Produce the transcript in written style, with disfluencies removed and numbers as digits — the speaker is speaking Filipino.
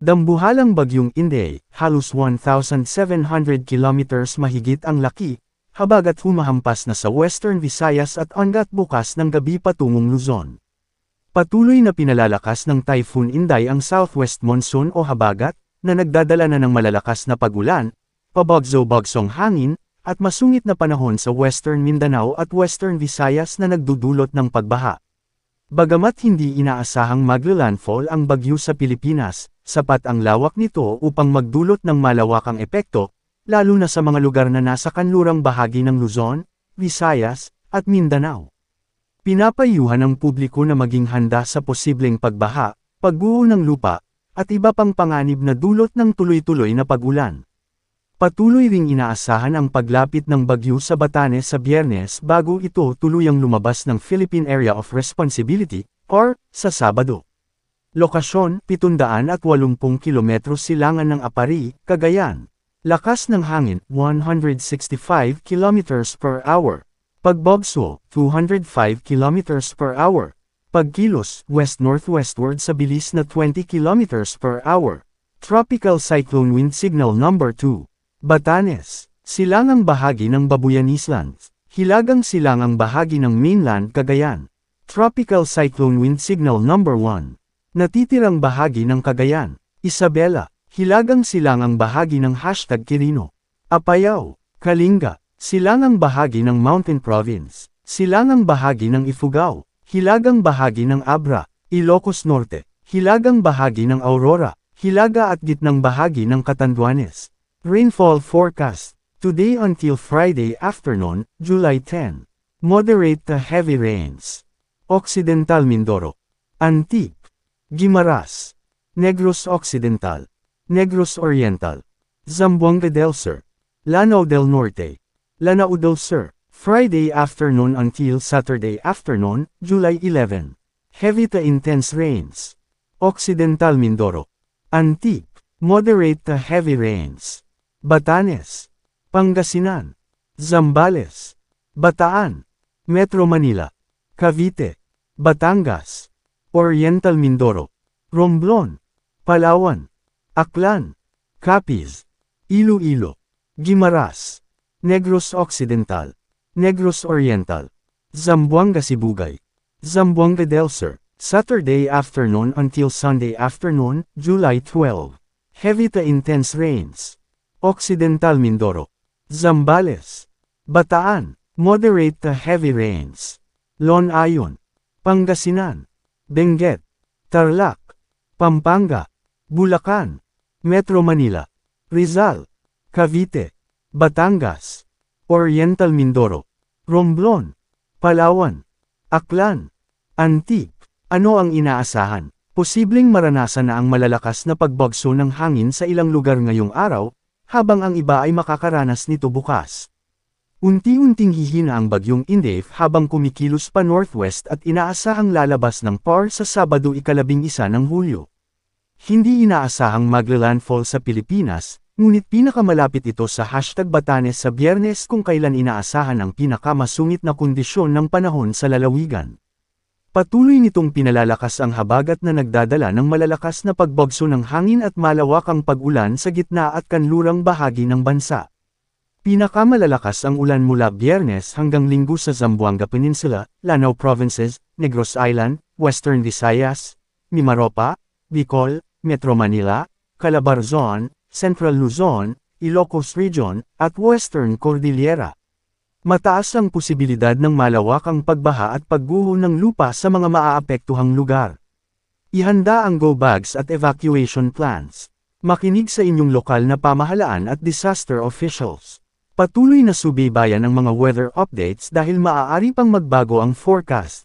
Dambuhalang Bagyong Inday, halos 1,700 kilometers mahigit ang laki, habag at humahampas na sa Western Visayas at hanggat bukas ng gabi patungong Luzon. Patuloy na pinalalakas ng Typhoon Inday ang southwest monsoon o habagat, na nagdadala na ng malalakas na pagulan, pabagso-bagsong hangin, at masungit na panahon sa Western Mindanao at Western Visayas na nagdudulot ng pagbaha. Bagamat hindi inaasahang magla-landfall ang bagyo sa Pilipinas, sapat ang lawak nito upang magdulot ng malawakang epekto, lalo na sa mga lugar na nasa kanlurang bahagi ng Luzon, Visayas, at Mindanao. Pinapayuhan ang publiko na maging handa sa posibleng pagbaha, pagguho ng lupa, at iba pang panganib na dulot ng tuloy-tuloy na pag-ulan. Patuloy ring inaasahan ang paglapit ng bagyo sa Batanes sa Biyernes bago ito tuluyang lumabas ng Philippine Area of Responsibility, or sa Sabado. Lokasyon, 780 kilometros silangan ng Apari, Cagayan. Lakas ng hangin, 165 kilometers per hour. Pagbagso, 205 kilometers per hour. Pagkilos, west-northwestward sa bilis na 20 kilometers per hour. Tropical Cyclone Wind Signal Number 2. Batanes, silangang bahagi ng Babuyan Islands, hilagang silangang bahagi ng mainland Cagayan. Tropical Cyclone Wind Signal Number 1. Natitirang bahagi ng Cagayan. Isabela, hilagang silangang bahagi ng #Quirino. Apayao, Kalinga, silangang bahagi ng Mountain Province. Silangang bahagi ng Ifugao, hilagang bahagi ng Abra, Ilocos Norte, hilagang bahagi ng Aurora, hilaga at gitnang bahagi ng Catanduanes. Rainfall forecast. Today until Friday afternoon, July 10. Moderate to heavy rains. Occidental Mindoro, Antique, Guimaras, Negros Occidental, Negros Oriental, Zamboanga del Sur, Lanao del Norte, Lanao del Sur. Friday afternoon until Saturday afternoon, July 11. Heavy to intense rains. Occidental Mindoro, Antique, moderate to heavy rains. Batanes, Pangasinan, Zambales, Bataan, Metro Manila, Cavite, Batangas, Oriental Mindoro, Romblon, Palawan, Aklan, Capiz, Iloilo, Guimaras, Negros Occidental, Negros Oriental, Zamboanga Sibugay, Zamboanga del Sur. Saturday afternoon until Sunday afternoon, July 12. Heavy to intense rains. Occidental Mindoro, Zambales, Bataan, moderate to heavy rains. Lon Ayon, Pangasinan, Benguet, Tarlac, Pampanga, Bulacan, Metro Manila, Rizal, Cavite, Batangas, Oriental Mindoro, Romblon, Palawan, Aklan, Antique. Ano ang inaasahan? Posibleng maranasan na ang malalakas na pagbagso ng hangin sa ilang lugar ngayong araw, habang ang iba ay makakaranas nito bukas. Unti-unting hihina ang Bagyong Inday habang kumikilos pa northwest at inaasahang lalabas ng PAR sa Sabado 11 ng Hulyo. Hindi inaasahang magla-landfall sa Pilipinas, ngunit pinakamalapit ito sa #Batanes sa Biyernes kung kailan inaasahan ang pinakamasungit na kondisyon ng panahon sa lalawigan. Patuloy nitong pinalalakas ang habagat na nagdadala ng malalakas na pagbagso ng hangin at malawakang pag-ulan sa gitna at kanlurang bahagi ng bansa. Pinakamalalakas ang ulan mula Biyernes hanggang Linggo sa Zamboanga Peninsula, Lanao Provinces, Negros Island, Western Visayas, Mimaropa, Bicol, Metro Manila, Calabarzon, Central Luzon, Ilocos Region, at Western Cordillera. Mataas ang posibilidad ng malawakang pagbaha at pagguho ng lupa sa mga maaapektuhang lugar. Ihanda ang go bags at evacuation plans. Makinig sa inyong lokal na pamahalaan at disaster officials. Patuloy na subaybayan ang mga weather updates dahil maaari pang magbago ang forecast.